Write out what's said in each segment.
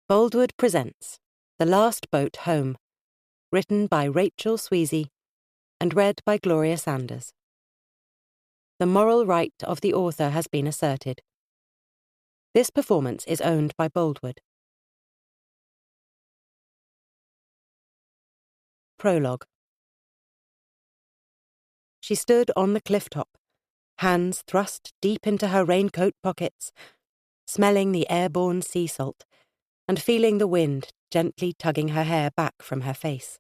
Boldwood presents The Last Boat Home, written by Rachel Sweasey and read by Gloria Sanders. The moral right of the author has been asserted. This performance is owned by Boldwood. Prologue. She stood on the cliff top, hands thrust deep into her raincoat pockets, smelling the airborne sea salt and feeling the wind gently tugging her hair back from her face.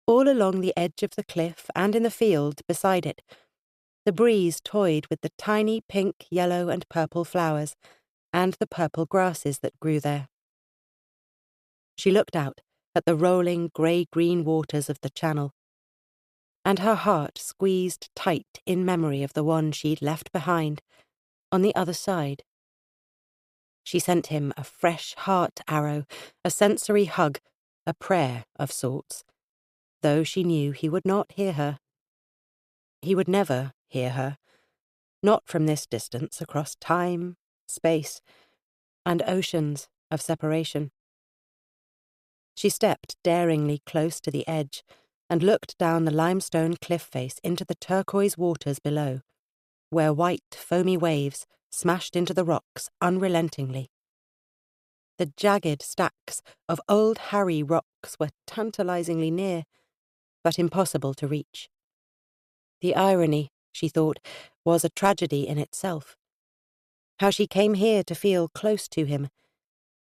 All along the edge of the cliff and in the field beside it, the breeze toyed with the tiny pink, yellow and purple flowers and the purple grasses that grew there. She looked out at the rolling grey-green waters of the channel, and her heart squeezed tight in memory of the one she'd left behind, on the other side. She sent him a fresh heart arrow, a sensory hug, a prayer of sorts, though she knew he would not hear her. He would never hear her, not from this distance across time, space, and oceans of separation. She stepped daringly close to the edge and looked down the limestone cliff face into the turquoise waters below, where white, foamy waves smashed into the rocks unrelentingly. The jagged stacks of Old Harry rocks were tantalizingly near, but impossible to reach. The irony, she thought, was a tragedy in itself. How she came here to feel close to him,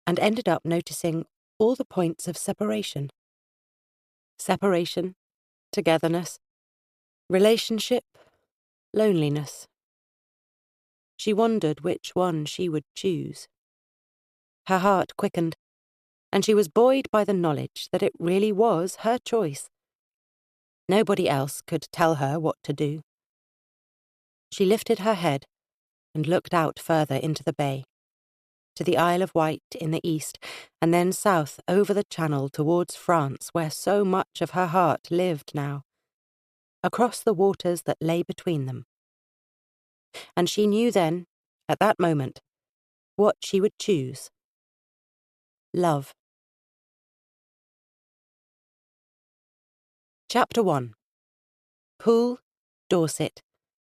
and ended up noticing all the points of separation. Separation, togetherness, relationship, loneliness. She wondered which one she would choose. Her heart quickened, and she was buoyed by the knowledge that it really was her choice. Nobody else could tell her what to do. She lifted her head and looked out further into the bay, to the Isle of Wight in the east, and then south over the channel towards France, where so much of her heart lived now, across the waters that lay between them. And she knew then, at that moment, what she would choose. Love. Chapter 1. Poole, Dorset,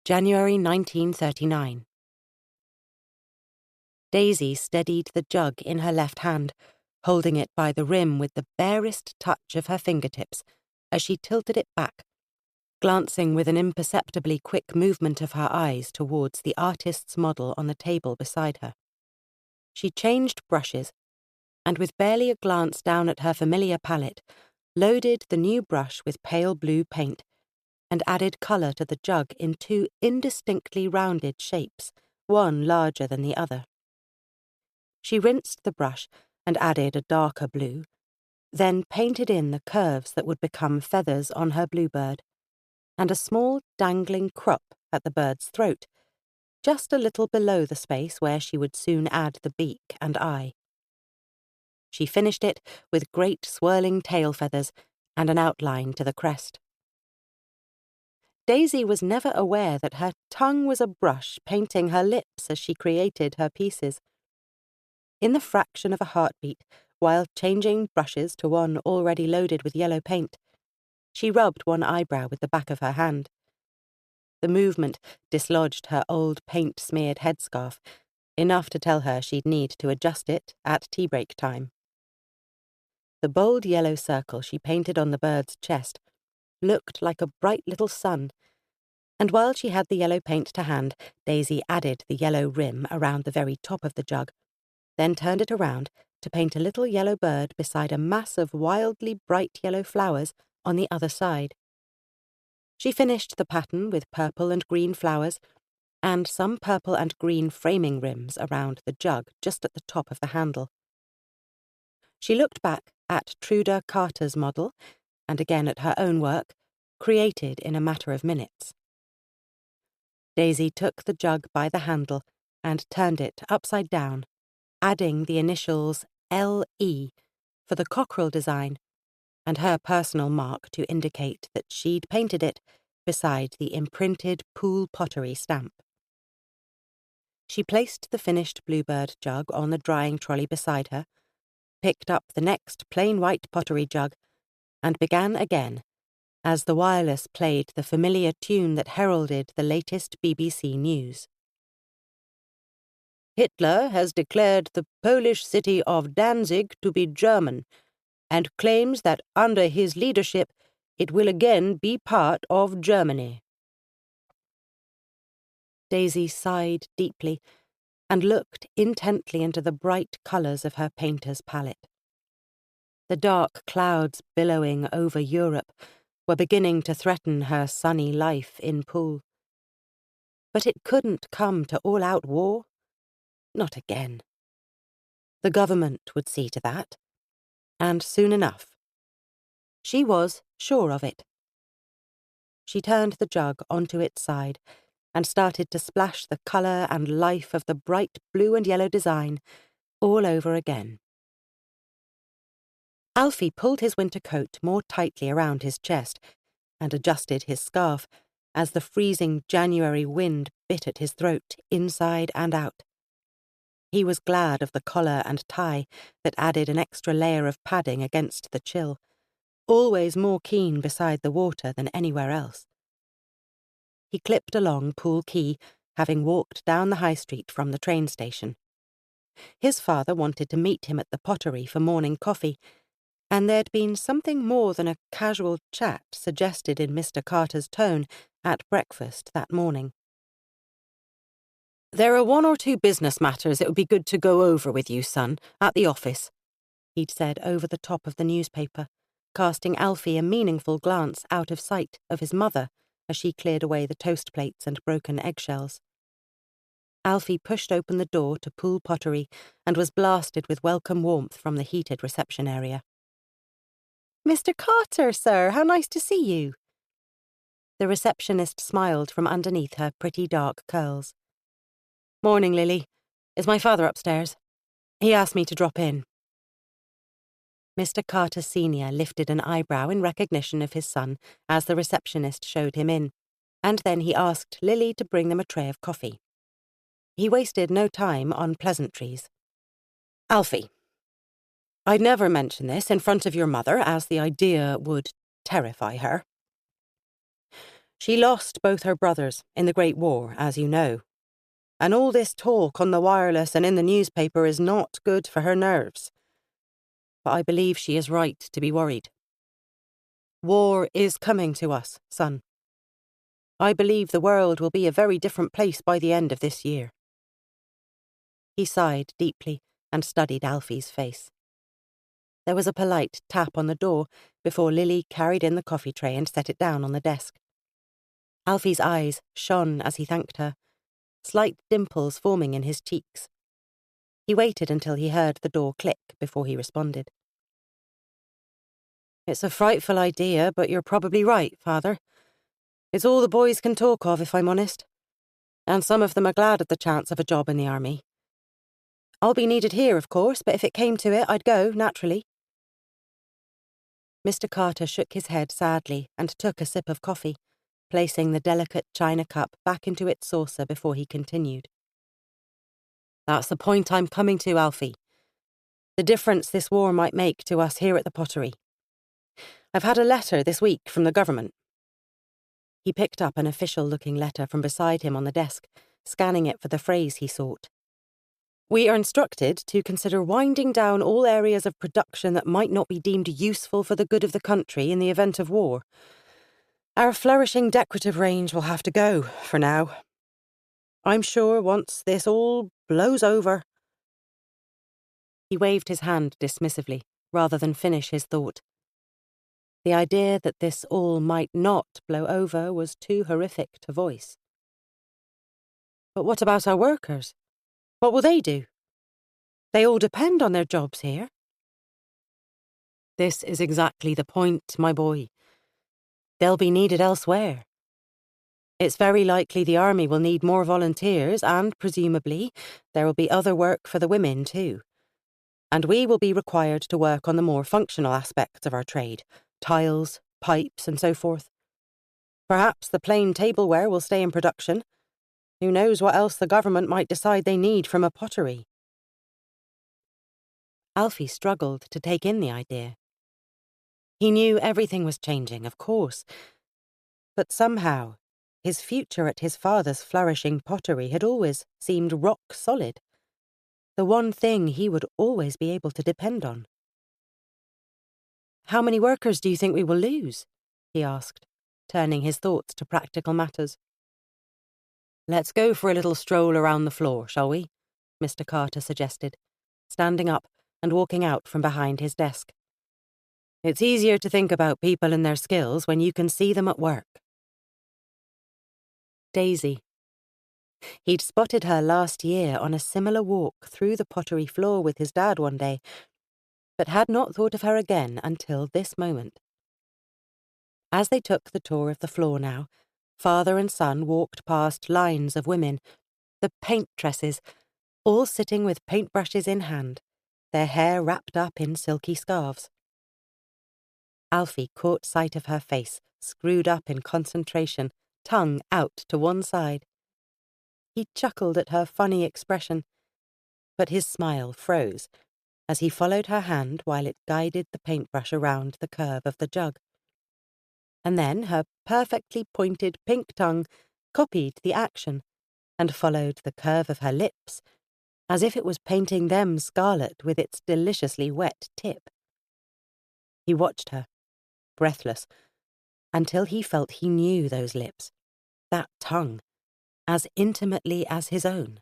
January 1939. Daisy steadied the jug in her left hand, holding it by the rim with the barest touch of her fingertips as she tilted it back, glancing with an imperceptibly quick movement of her eyes towards the artist's model on the table beside her. She changed brushes, and with barely a glance down at her familiar palette, loaded the new brush with pale blue paint, and added colour to the jug in two indistinctly rounded shapes, one larger than the other. She rinsed the brush and added a darker blue, then painted in the curves that would become feathers on her bluebird, and a small dangling crop at the bird's throat, just a little below the space where she would soon add the beak and eye. She finished it with great swirling tail feathers and an outline to the crest. Daisy was never aware that her tongue was a brush painting her lips as she created her pieces. In the fraction of a heartbeat, while changing brushes to one already loaded with yellow paint, she rubbed one eyebrow with the back of her hand. The movement dislodged her old paint-smeared headscarf, enough to tell her she'd need to adjust it at tea-break time. The bold yellow circle she painted on the bird's chest looked like a bright little sun, and while she had the yellow paint to hand, Daisy added the yellow rim around the very top of the jug, then turned it around to paint a little yellow bird beside a mass of wildly bright yellow flowers on the other side. She finished the pattern with purple and green flowers, and some purple and green framing rims around the jug just at the top of the handle. She looked back at Truda Carter's model, and again at her own work, created in a matter of minutes. Daisy took the jug by the handle and turned it upside down, adding the initials L.E. for the cockerel design, and her personal mark to indicate that she'd painted it beside the imprinted Poole pottery stamp. She placed the finished bluebird jug on the drying trolley beside her, picked up the next plain white pottery jug and began again, as the wireless played the familiar tune that heralded the latest BBC news. Hitler has declared the Polish city of Danzig to be German and claims that under his leadership it will again be part of Germany. Daisy sighed deeply and looked intently into the bright colours of her painter's palette. The dark clouds billowing over Europe were beginning to threaten her sunny life in Poole. But it couldn't come to all-out war. Not again. The government would see to that. And soon enough. She was sure of it. She turned the jug onto its side and started to splash the colour and life of the bright blue and yellow design all over again. Alfie pulled his winter coat more tightly around his chest and adjusted his scarf as the freezing January wind bit at his throat inside and out. He was glad of the collar and tie that added an extra layer of padding against the chill, always more keen beside the water than anywhere else. He clipped along Poole Quay, having walked down the high street from the train station. His father wanted to meet him at the pottery for morning coffee, and there'd been something more than a casual chat suggested in Mr. Carter's tone at breakfast that morning. "There are one or two business matters it would be good to go over with you, son, at the office," he'd said over the top of the newspaper, casting Alfie a meaningful glance out of sight of his mother as she cleared away the toast plates and broken eggshells. Alfie pushed open the door to Poole Pottery and was blasted with welcome warmth from the heated reception area. "Mr. Carter, sir, how nice to see you." The receptionist smiled from underneath her pretty dark curls. "Morning, Lily. Is my father upstairs? He asked me to drop in." Mr. Carter Sr. lifted an eyebrow in recognition of his son as the receptionist showed him in, and then he asked Lily to bring them a tray of coffee. He wasted no time on pleasantries. "Alfie, I'd never mention this in front of your mother, as the idea would terrify her. She lost both her brothers in the Great War, as you know, and all this talk on the wireless and in the newspaper is not good for her nerves. But I believe she is right to be worried. War is coming to us, son. I believe the world will be a very different place by the end of this year." He sighed deeply and studied Alfie's face. There was a polite tap on the door before Lily carried in the coffee tray and set it down on the desk. Alfie's eyes shone as he thanked her, slight dimples forming in his cheeks. He waited until he heard the door click before he responded. "It's a frightful idea, but you're probably right, Father. It's all the boys can talk of, if I'm honest. And some of them are glad of the chance of a job in the army. I'll be needed here, of course, but if it came to it, I'd go, naturally." Mr. Carter shook his head sadly and took a sip of coffee, placing the delicate china cup back into its saucer before he continued. "That's the point I'm coming to, Alfie. The difference this war might make to us here at the pottery. I've had a letter this week from the government." He picked up an official-looking letter from beside him on the desk, scanning it for the phrase he sought. "We are instructed to consider winding down all areas of production that might not be deemed useful for the good of the country in the event of war. Our flourishing decorative range will have to go, for now. I'm sure once this all blows over—" He waved his hand dismissively, rather than finish his thought. The idea that this all might not blow over was too horrific to voice. "But what about our workers? What will they do? They all depend on their jobs here." "This is exactly the point, my boy. They'll be needed elsewhere. It's very likely the army will need more volunteers, and presumably there will be other work for the women too. And we will be required to work on the more functional aspects of our trade, tiles, pipes, and so forth. Perhaps the plain tableware will stay in production. Who knows what else the government might decide they need from a pottery." Alfie struggled to take in the idea. He knew everything was changing, of course, but somehow his future at his father's flourishing pottery had always seemed rock solid, the one thing he would always be able to depend on. "How many workers do you think we will lose?" he asked, turning his thoughts to practical matters. "Let's go for a little stroll around the floor, shall we?" Mr. Carter suggested, standing up and walking out from behind his desk. "It's easier to think about people and their skills when you can see them at work." Daisy. He'd spotted her last year on a similar walk through the pottery floor with his dad one day, but had not thought of her again until this moment. As they took the tour of the floor now, father and son walked past lines of women, the paintresses, all sitting with paintbrushes in hand, their hair wrapped up in silky scarves. Alfie caught sight of her face, screwed up in concentration, tongue out to one side. He chuckled at her funny expression, but his smile froze as he followed her hand while it guided the paintbrush around the curve of the jug. And then her perfectly pointed pink tongue copied the action and followed the curve of her lips, as if it was painting them scarlet with its deliciously wet tip. He watched her, breathless, until he felt he knew those lips, that tongue, as intimately as his own.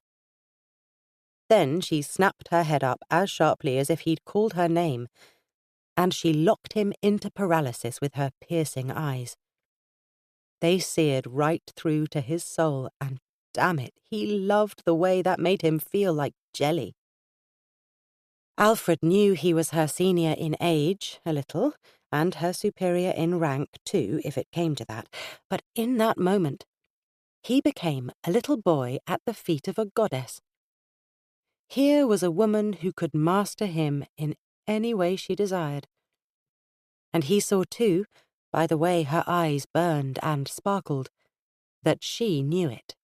Then she snapped her head up as sharply as if he'd called her name, and she locked him into paralysis with her piercing eyes. They seared right through to his soul, and damn it, he loved the way that made him feel like jelly. Alfred knew he was her senior in age, a little, and her superior in rank, too, if it came to that, but in that moment, he became a little boy at the feet of a goddess. Here was a woman who could master him in any way she desired. And he saw, too, by the way her eyes burned and sparkled, that she knew it.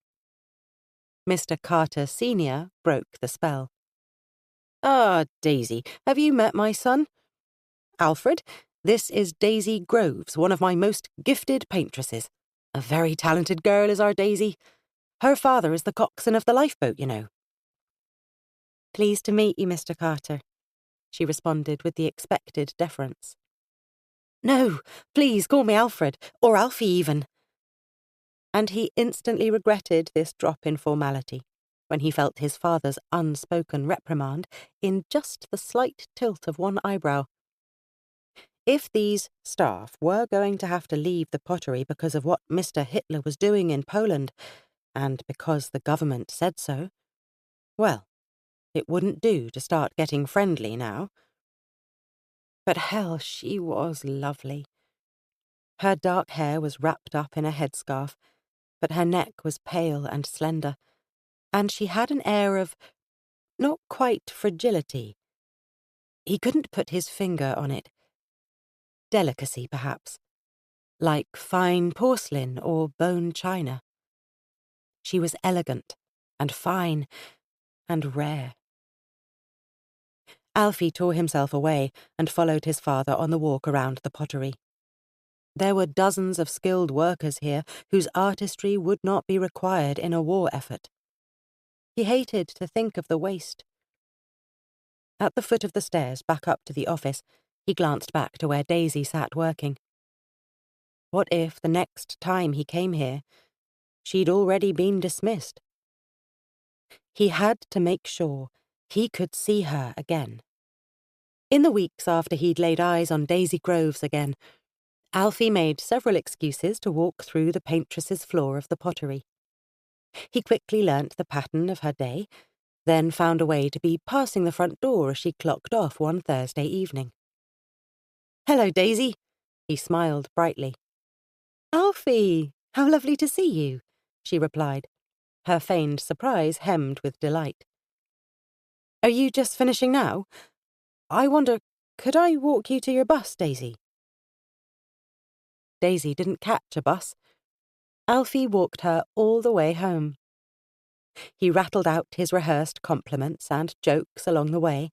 Mr. Carter Sr. broke the spell. "Ah, Daisy, have you met my son? Alfred, this is Daisy Groves, one of my most gifted paintresses. A very talented girl is our Daisy. Her father is the coxswain of the lifeboat, you know." "Pleased to meet you, Mr. Carter," she responded with the expected deference. "No, please call me Alfred, or Alfie even." And he instantly regretted this drop in formality when he felt his father's unspoken reprimand in just the slight tilt of one eyebrow. If these staff were going to have to leave the pottery because of what Mr. Hitler was doing in Poland, and because the government said so, well, it wouldn't do to start getting friendly now. But hell, she was lovely. Her dark hair was wrapped up in a headscarf, but her neck was pale and slender, and she had an air of not quite fragility. He couldn't put his finger on it. Delicacy, perhaps, like fine porcelain or bone china. She was elegant and fine and rare. Alfie tore himself away and followed his father on the walk around the pottery. There were dozens of skilled workers here whose artistry would not be required in a war effort. He hated to think of the waste. At the foot of the stairs back up to the office, he glanced back to where Daisy sat working. What if the next time he came here, she'd already been dismissed? He had to make sure he could see her again. In the weeks after he'd laid eyes on Daisy Groves again, Alfie made several excuses to walk through the paintress's floor of the pottery. He quickly learnt the pattern of her day, then found a way to be passing the front door as she clocked off one Thursday evening. "Hello, Daisy," he smiled brightly. "Alfie, how lovely to see you," she replied, her feigned surprise hemmed with delight. "Are you just finishing now? I wonder, could I walk you to your bus, Daisy?" Daisy didn't catch a bus. Alfie walked her all the way home. He rattled out his rehearsed compliments and jokes along the way,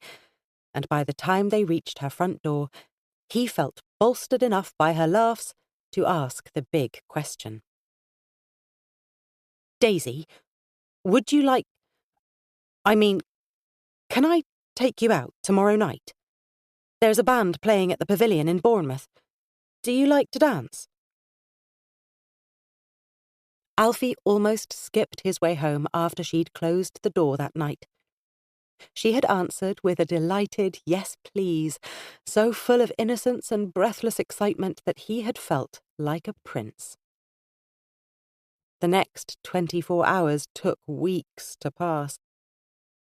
and by the time they reached her front door, he felt bolstered enough by her laughs to ask the big question. "Daisy, would you like... can I take you out tomorrow night? There's a band playing at the Pavilion in Bournemouth. Do you like to dance?" Alfie almost skipped his way home after she'd closed the door that night. She had answered with a delighted "yes, please," so full of innocence and breathless excitement that he had felt like a prince. The next 24 hours took weeks to pass,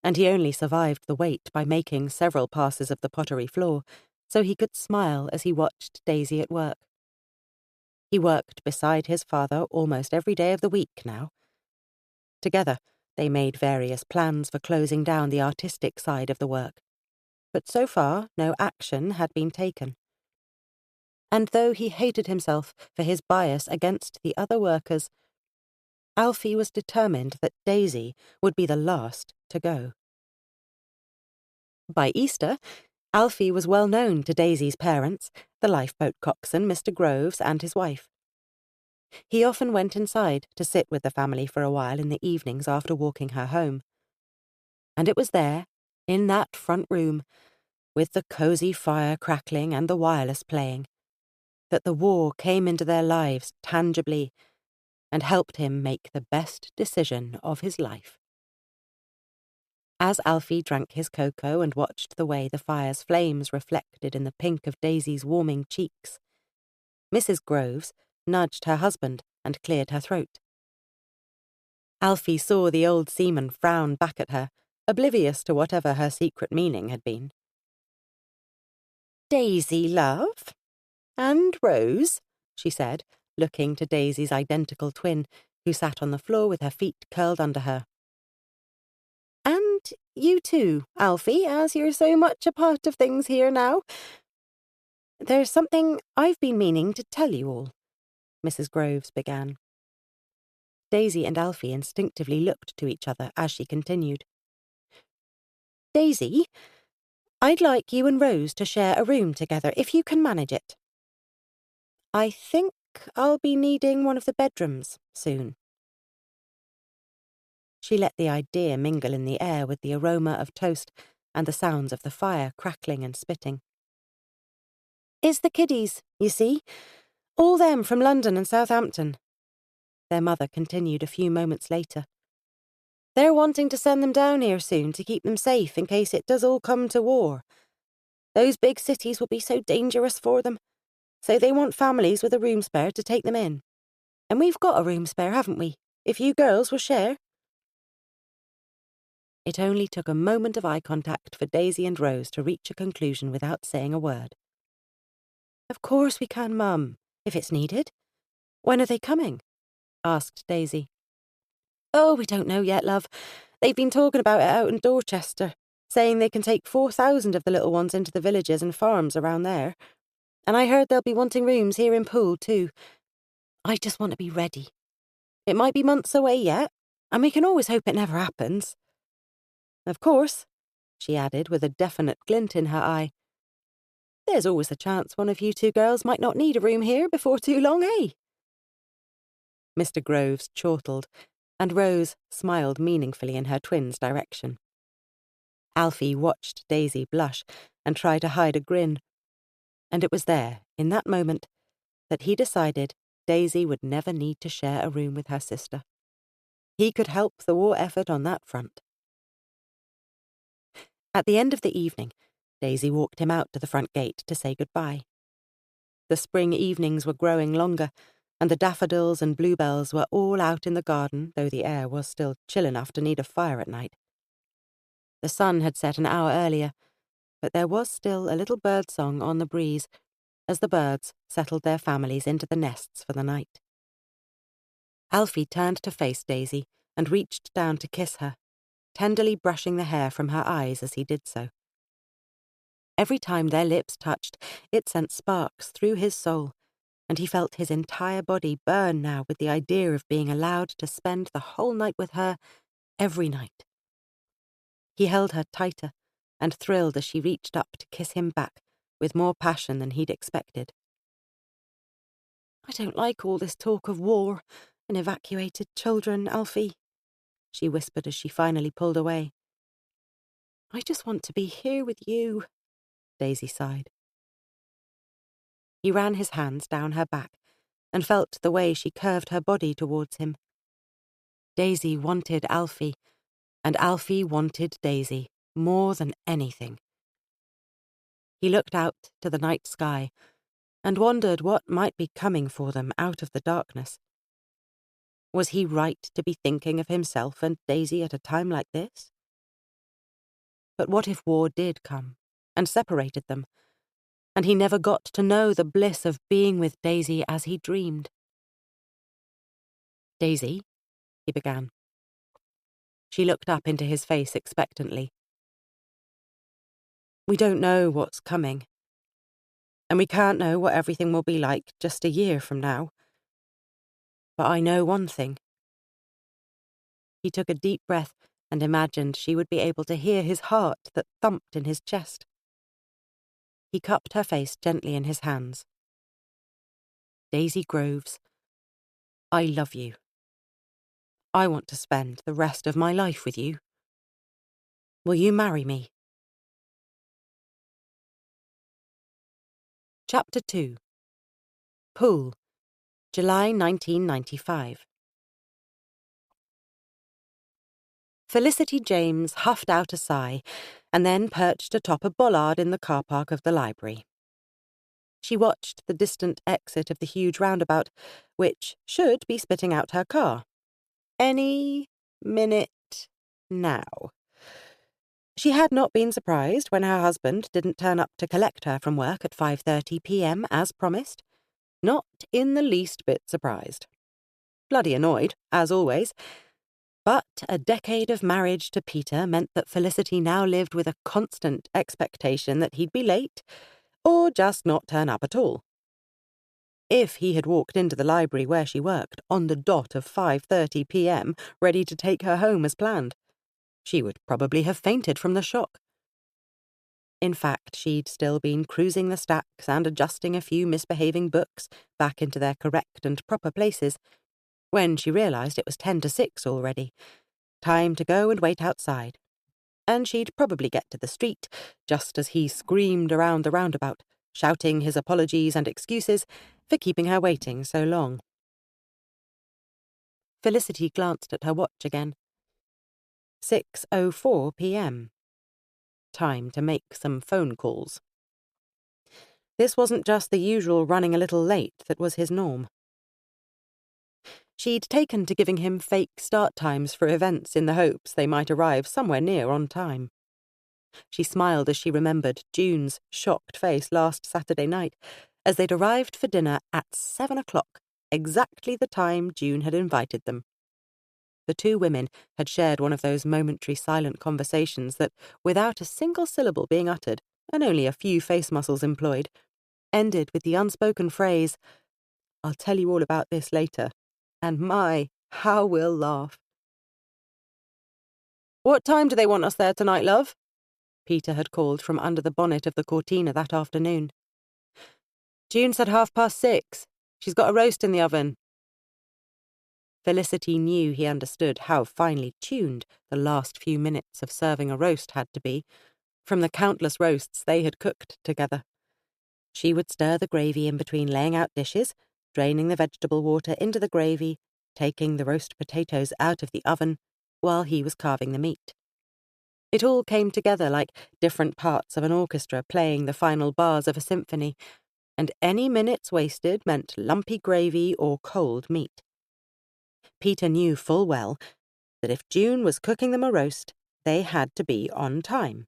and he only survived the wait by making several passes of the pottery floor, so he could smile as he watched Daisy at work. He worked beside his father almost every day of the week now. Together, they made various plans for closing down the artistic side of the work, but so far no action had been taken. And though he hated himself for his bias against the other workers, Alfie was determined that Daisy would be the last to go. By Easter, Alfie was well known to Daisy's parents, the lifeboat coxswain, Mr. Groves, and his wife. He often went inside to sit with the family for a while in the evenings after walking her home. And it was there, in that front room, with the cosy fire crackling and the wireless playing, that the war came into their lives tangibly and helped him make the best decision of his life. As Alfie drank his cocoa and watched the way the fire's flames reflected in the pink of Daisy's warming cheeks, Mrs. Groves nudged her husband and cleared her throat. Alfie saw the old seaman frown back at her, oblivious to whatever her secret meaning had been. "Daisy, love? And Rose?" she said, looking to Daisy's identical twin, who sat on the floor with her feet curled under her. "And you too, Alfie, as you're so much a part of things here now. There's something I've been meaning to tell you all," Mrs. Groves began. Daisy and Alfie instinctively looked to each other as she continued. "Daisy, I'd like you and Rose to share a room together, if you can manage it. I think I'll be needing one of the bedrooms soon." She let the idea mingle in the air with the aroma of toast and the sounds of the fire crackling and spitting. "It's the kiddies, you see, all them from London and Southampton," their mother continued a few moments later. "They're wanting to send them down here soon to keep them safe in case it does all come to war. Those big cities will be so dangerous for them, so they want families with a room spare to take them in. And we've got a room spare, haven't we, if you girls will share?" It only took a moment of eye contact for Daisy and Rose to reach a conclusion without saying a word. "Of course we can, Mum, if it's needed. When are they coming?" asked Daisy. "Oh, we don't know yet, love. They've been talking about it out in Dorchester, saying they can take 4,000 of the little ones into the villages and farms around there. And I heard they'll be wanting rooms here in Poole, too. I just want to be ready. It might be months away yet, and we can always hope it never happens. Of course," she added with a definite glint in her eye, "there's always a chance one of you two girls might not need a room here before too long, eh?" Mr. Groves chortled, and Rose smiled meaningfully in her twin's direction. Alfie watched Daisy blush and try to hide a grin, and it was there, in that moment, that he decided Daisy would never need to share a room with her sister. He could help the war effort on that front. At the end of the evening, Daisy walked him out to the front gate to say goodbye. The spring evenings were growing longer, and the daffodils and bluebells were all out in the garden, though the air was still chill enough to need a fire at night. The sun had set an hour earlier, but there was still a little birdsong on the breeze as the birds settled their families into the nests for the night. Alfie turned to face Daisy and reached down to kiss her, tenderly brushing the hair from her eyes as he did so. Every time their lips touched, it sent sparks through his soul, and he felt his entire body burn now with the idea of being allowed to spend the whole night with her every night. He held her tighter and thrilled as she reached up to kiss him back with more passion than he'd expected. "I don't like all this talk of war and evacuated children, Alfie," she whispered as she finally pulled away. "I just want to be here with you," Daisy sighed. He ran his hands down her back and felt the way she curved her body towards him. Daisy wanted Alfie, and Alfie wanted Daisy more than anything. He looked out to the night sky and wondered what might be coming for them out of the darkness. Was he right to be thinking of himself and Daisy at a time like this? But what if war did come and separated them, and he never got to know the bliss of being with Daisy as he dreamed? "Daisy," he began. She looked up into his face expectantly. "We don't know what's coming, and we can't know what everything will be like just a year from now. But I know one thing." He took a deep breath and imagined she would be able to hear his heart that thumped in his chest. He cupped her face gently in his hands. "Daisy Groves, I love you. I want to spend the rest of my life with you. Will you marry me?" Chapter 2. Poole, July 1995. Felicity James huffed out a sigh and then perched atop a bollard in the car park of the library. She watched the distant exit of the huge roundabout, which should be spitting out her car. Any minute now. She had not been surprised when her husband didn't turn up to collect her from work at 5:30 p.m. as promised. Not in the least bit surprised. Bloody annoyed, as always. But a decade of marriage to Peter meant that Felicity now lived with a constant expectation that he'd be late, or just not turn up at all. If he had walked into the library where she worked on the dot of 5:30 p.m, ready to take her home as planned, she would probably have fainted from the shock. In fact, she'd still been cruising the stacks and adjusting a few misbehaving books back into their correct and proper places when she realised it was 10 to 6 already. Time to go and wait outside. And she'd probably get to the street just as he screamed around the roundabout, shouting his apologies and excuses for keeping her waiting so long. Felicity glanced at her watch again. 6:04 p.m. Time to make some phone calls. This wasn't just the usual running a little late that was his norm. She'd taken to giving him fake start times for events in the hopes they might arrive somewhere near on time. She smiled as she remembered June's shocked face last Saturday night as they'd arrived for dinner at 7 o'clock, exactly the time June had invited them. The two women had shared one of those momentary silent conversations that, without a single syllable being uttered, and only a few face muscles employed, ended with the unspoken phrase, "I'll tell you all about this later, and my, how we'll laugh." "What time do they want us there tonight, love?" Peter had called from under the bonnet of the Cortina that afternoon. "June said 6:30. She's got a roast in the oven." Felicity knew he understood how finely tuned the last few minutes of serving a roast had to be, from the countless roasts they had cooked together. She would stir the gravy in between laying out dishes, draining the vegetable water into the gravy, taking the roast potatoes out of the oven, while he was carving the meat. It all came together like different parts of an orchestra playing the final bars of a symphony, and any minutes wasted meant lumpy gravy or cold meat. Peter knew full well that if June was cooking them a roast, they had to be on time.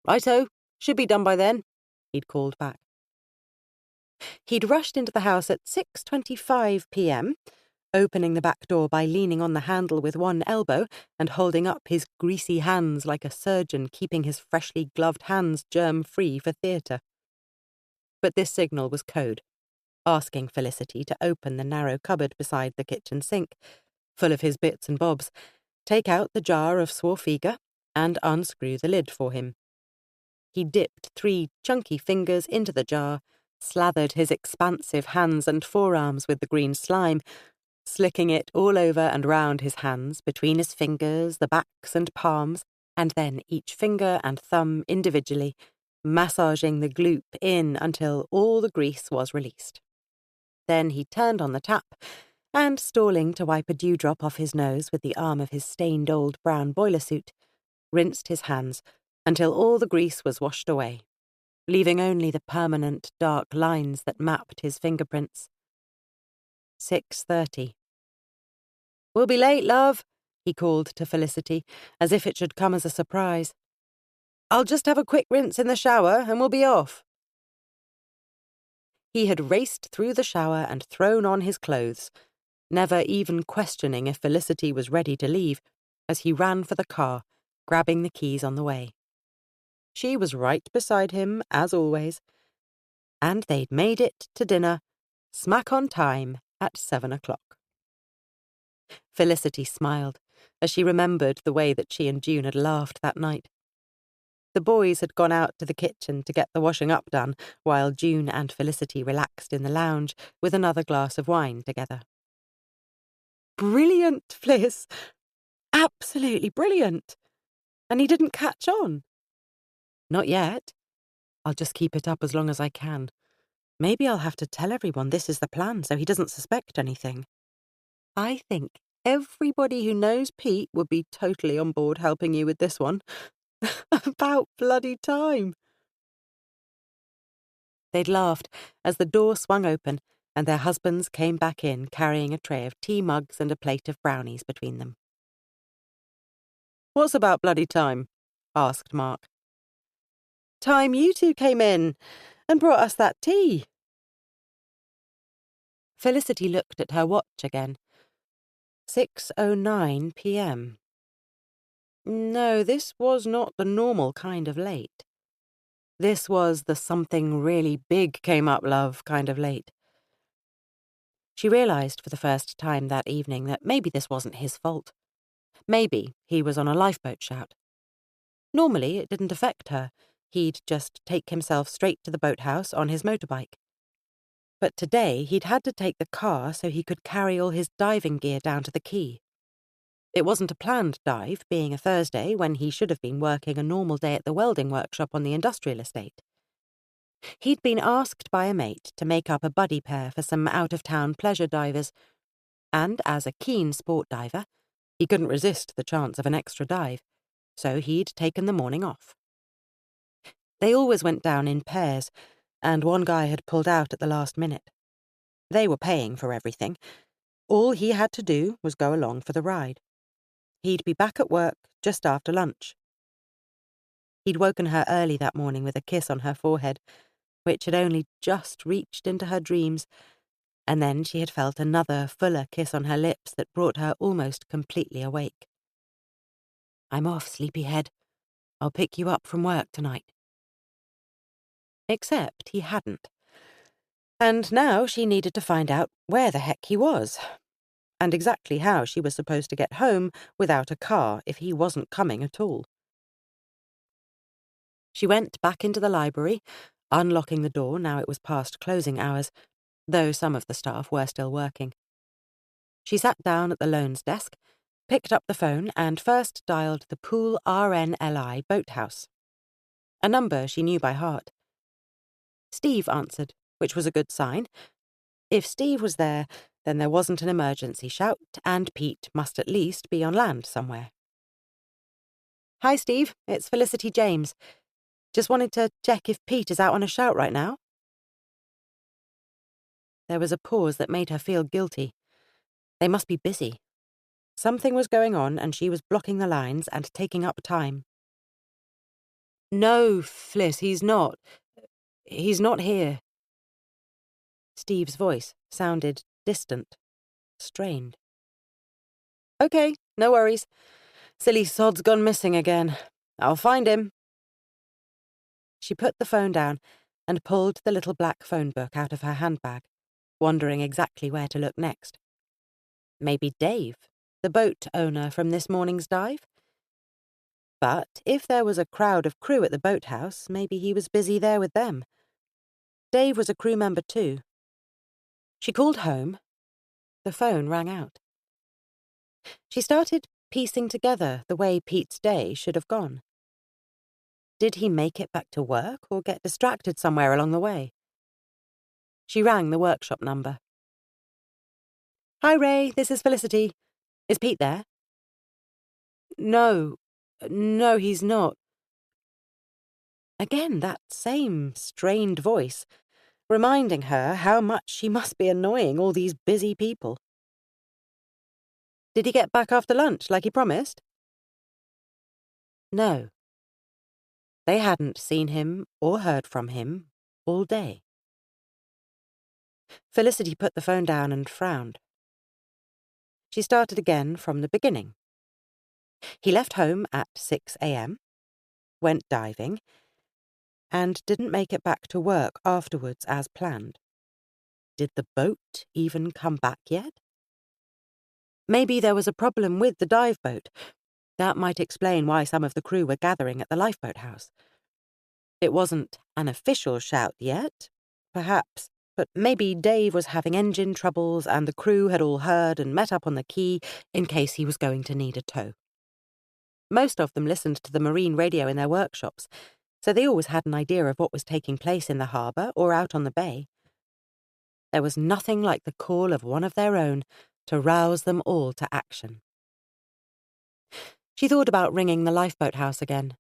"Righto, should be done by then," he'd called back. He'd rushed into the house at 6:25 p.m, opening the back door by leaning on the handle with one elbow and holding up his greasy hands like a surgeon keeping his freshly gloved hands germ-free for theatre. But this signal was code, asking Felicity to open the narrow cupboard beside the kitchen sink, full of his bits and bobs, take out the jar of swarfiga, and unscrew the lid for him. He dipped 3 chunky fingers into the jar, slathered his expansive hands and forearms with the green slime, slicking it all over and round his hands, between his fingers, the backs and palms, and then each finger and thumb individually, massaging the gloop in until all the grease was released. Then he turned on the tap, and, stalling to wipe a dewdrop off his nose with the arm of his stained old brown boiler suit, rinsed his hands until all the grease was washed away, leaving only the permanent dark lines that mapped his fingerprints. 6:30. "We'll be late, love," he called to Felicity, as if it should come as a surprise. "I'll just have a quick rinse in the shower and we'll be off." He had raced through the shower and thrown on his clothes, never even questioning if Felicity was ready to leave, as he ran for the car, grabbing the keys on the way. She was right beside him, as always, and they'd made it to dinner, smack on time, at 7 o'clock. Felicity smiled as she remembered the way that she and June had laughed that night. The boys had gone out to the kitchen to get the washing up done, while June and Felicity relaxed in the lounge with another glass of wine together. "Brilliant, Fliss! Absolutely brilliant! And he didn't catch on?" "Not yet. I'll just keep it up as long as I can. Maybe I'll have to tell everyone this is the plan so he doesn't suspect anything. I think everybody who knows Pete would be totally on board helping you with this one. About bloody time." They'd laughed as the door swung open and their husbands came back in carrying a tray of tea mugs and a plate of brownies between them. "What's about bloody time?" asked Mark. "Time you two came in and brought us that tea." Felicity looked at her watch again. 6:09 p.m. No, this was not the normal kind of late. This was the something really big came up, love kind of late. She realised for the first time that evening that maybe this wasn't his fault. Maybe he was on a lifeboat shout. Normally it didn't affect her. He'd just take himself straight to the boathouse on his motorbike. But today he'd had to take the car so he could carry all his diving gear down to the quay. It wasn't a planned dive, being a Thursday when he should have been working a normal day at the welding workshop on the industrial estate. He'd been asked by a mate to make up a buddy pair for some out-of-town pleasure divers, and as a keen sport diver, he couldn't resist the chance of an extra dive, so he'd taken the morning off. They always went down in pairs, and one guy had pulled out at the last minute. They were paying for everything. All he had to do was go along for the ride. He'd be back at work just after lunch. He'd woken her early that morning with a kiss on her forehead, which had only just reached into her dreams, and then she had felt another fuller kiss on her lips that brought her almost completely awake. "I'm off, sleepyhead. I'll pick you up from work tonight." Except he hadn't. And now she needed to find out where the heck he was, and exactly how she was supposed to get home without a car if he wasn't coming at all. She went back into the library, unlocking the door now it was past closing hours, though some of the staff were still working. She sat down at the loans desk, picked up the phone and first dialed the Poole RNLI boathouse, a number she knew by heart. Steve answered, which was a good sign. If Steve was there, then there wasn't an emergency shout, and Pete must at least be on land somewhere. "Hi, Steve. It's Felicity James. Just wanted to check if Pete is out on a shout right now." There was a pause that made her feel guilty. They must be busy. Something was going on, and she was blocking the lines and taking up time. "No, Fliss, he's not. He's not here." Steve's voice sounded distant, strained. "Okay, no worries. Silly sod's gone missing again. I'll find him." She put the phone down and pulled the little black phone book out of her handbag, wondering exactly where to look next. Maybe Dave, the boat owner from this morning's dive? But if there was a crowd of crew at the boathouse, maybe he was busy there with them. Dave was a crew member too. She called home. The phone rang out. She started piecing together the way Pete's day should have gone. Did he make it back to work or get distracted somewhere along the way? She rang the workshop number. "Hi, Ray, this is Felicity. Is Pete there?" No, he's not." Again, that same strained voice, reminding her how much she must be annoying all these busy people. "Did he get back after lunch, like he promised?" No. They hadn't seen him or heard from him all day. Felicity put the phone down and frowned. She started again from the beginning. He left home at 6 a.m., went diving, and didn't make it back to work afterwards as planned. Did the boat even come back yet? Maybe there was a problem with the dive boat. That might explain why some of the crew were gathering at the lifeboat house. It wasn't an official shout yet, perhaps, but maybe Dave was having engine troubles and the crew had all heard and met up on the quay in case he was going to need a tow. Most of them listened to the marine radio in their workshops, so they always had an idea of what was taking place in the harbour or out on the bay. There was nothing like the call of one of their own to rouse them all to action. She thought about ringing the lifeboat house again,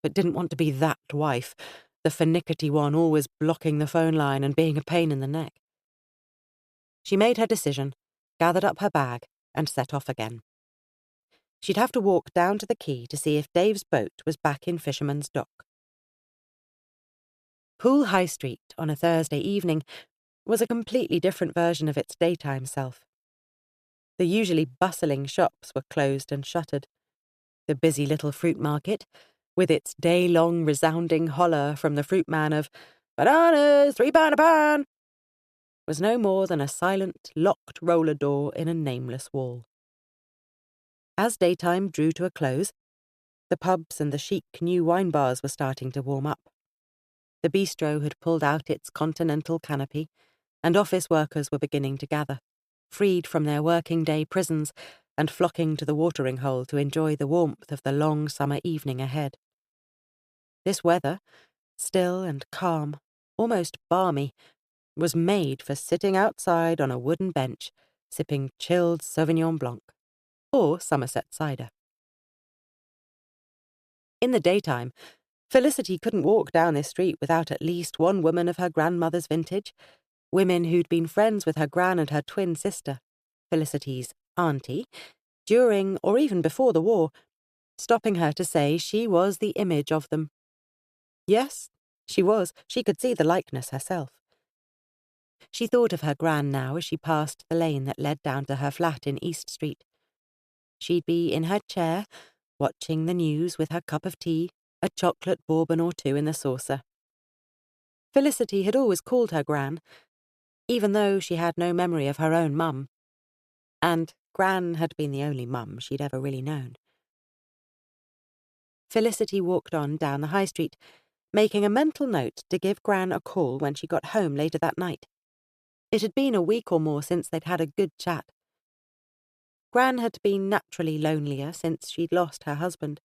but didn't want to be that wife, the finickety one always blocking the phone line and being a pain in the neck. She made her decision, gathered up her bag, and set off again. She'd have to walk down to the quay to see if Dave's boat was back in Fisherman's Dock. Poole High Street on a Thursday evening was a completely different version of its daytime self. The usually bustling shops were closed and shuttered. The busy little fruit market, with its day-long resounding holler from the fruit man of "Bananas, £3 a pound," was no more than a silent, locked roller door in a nameless wall. As daytime drew to a close, the pubs and the chic new wine bars were starting to warm up. The bistro had pulled out its continental canopy, and office workers were beginning to gather, freed from their working-day prisons and flocking to the watering hole to enjoy the warmth of the long summer evening ahead. This weather, still and calm, almost balmy, was made for sitting outside on a wooden bench, sipping chilled Sauvignon Blanc, or Somerset cider. In the daytime, Felicity couldn't walk down this street without at least one woman of her grandmother's vintage, women who'd been friends with her gran and her twin sister, Felicity's auntie, during or even before the war, stopping her to say she was the image of them. Yes, she was. She could see the likeness herself. She thought of her gran now as she passed the lane that led down to her flat in East Street. She'd be in her chair, watching the news with her cup of tea, a chocolate bourbon or two in the saucer. Felicity had always called her Gran, even though she had no memory of her own mum. And Gran had been the only mum she'd ever really known. Felicity walked on down the high street, making a mental note to give Gran a call when she got home later that night. It had been a week or more since they'd had a good chat. Gran had been naturally lonelier since she'd lost her husband.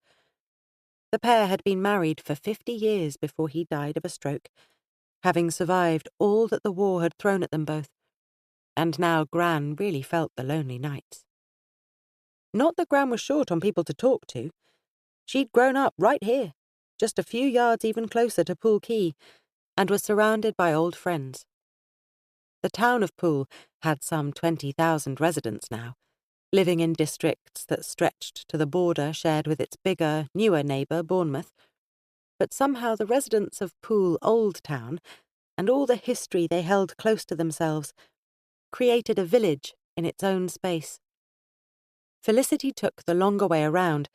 The pair had been married for 50 years before he died of a stroke, having survived all that the war had thrown at them both, and now Gran really felt the lonely nights. Not that Gran was short on people to talk to. She'd grown up right here, just a few yards even closer to Poole Quay, and was surrounded by old friends. The town of Poole had some 20,000 residents now, living in districts that stretched to the border shared with its bigger, newer neighbour, Bournemouth. But somehow the residents of Poole Old Town, and all the history they held close to themselves, created a village in its own space. Felicity took the longer way around,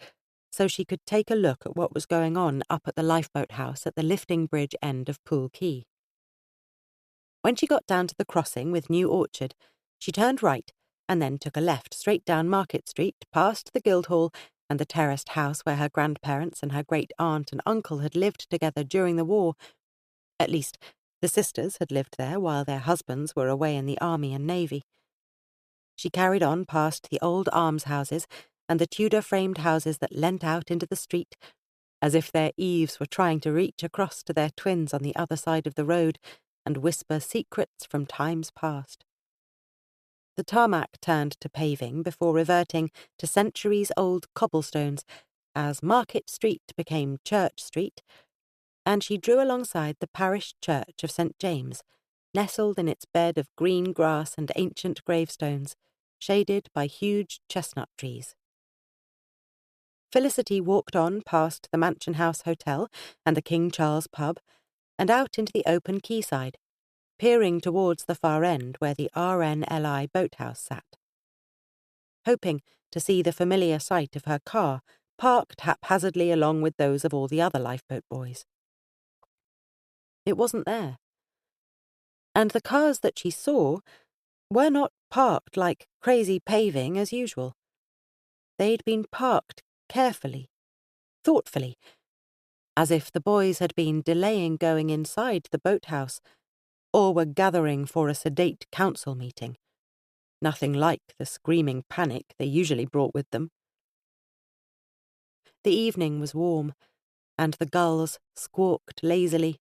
so she could take a look at what was going on up at the lifeboat house at the lifting bridge end of Poole Quay. When she got down to the crossing with New Orchard, she turned right and then took a left straight down Market Street, past the Guildhall, and the terraced house where her grandparents and her great-aunt and uncle had lived together during the war. At least, the sisters had lived there while their husbands were away in the army and navy. She carried on past the old almshouses and the Tudor-framed houses that leant out into the street, as if their eaves were trying to reach across to their twins on the other side of the road and whisper secrets from times past. The tarmac turned to paving before reverting to centuries-old cobblestones as Market Street became Church Street, and she drew alongside the parish church of St. James, nestled in its bed of green grass and ancient gravestones, shaded by huge chestnut trees. Felicity walked on past the Mansion House Hotel and the King Charles pub, and out into the open quayside, peering towards the far end where the RNLI boathouse sat, hoping to see the familiar sight of her car parked haphazardly along with those of all the other lifeboat boys. It wasn't there. And the cars that she saw were not parked like crazy paving as usual. They'd been parked carefully, thoughtfully, as if the boys had been delaying going inside the boathouse or were gathering for a sedate council meeting, nothing like the screaming panic they usually brought with them. The evening was warm, and the gulls squawked lazily,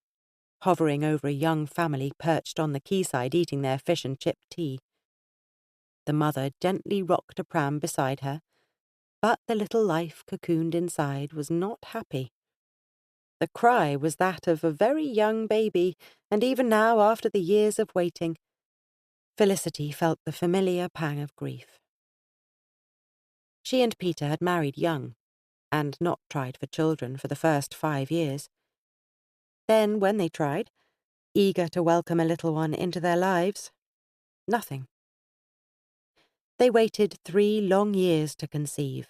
hovering over a young family perched on the quayside eating their fish and chip tea. The mother gently rocked a pram beside her, but the little life cocooned inside was not happy. The cry was that of a very young baby, and even now, after the years of waiting, Felicity felt the familiar pang of grief. She and Peter had married young, and not tried for children for the first 5 years. Then, when they tried, eager to welcome a little one into their lives, nothing. They waited 3 long years to conceive,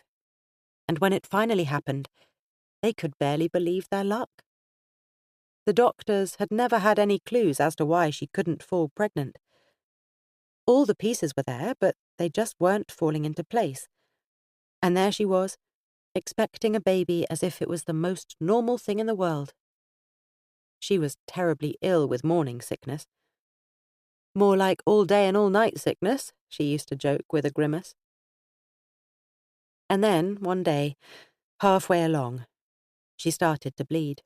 and when it finally happened, they could barely believe their luck. The doctors had never had any clues as to why she couldn't fall pregnant. All the pieces were there, but they just weren't falling into place. And there she was, expecting a baby as if it was the most normal thing in the world. She was terribly ill with morning sickness. More like all day and all night sickness, she used to joke with a grimace. And then, one day, halfway along, she started to bleed.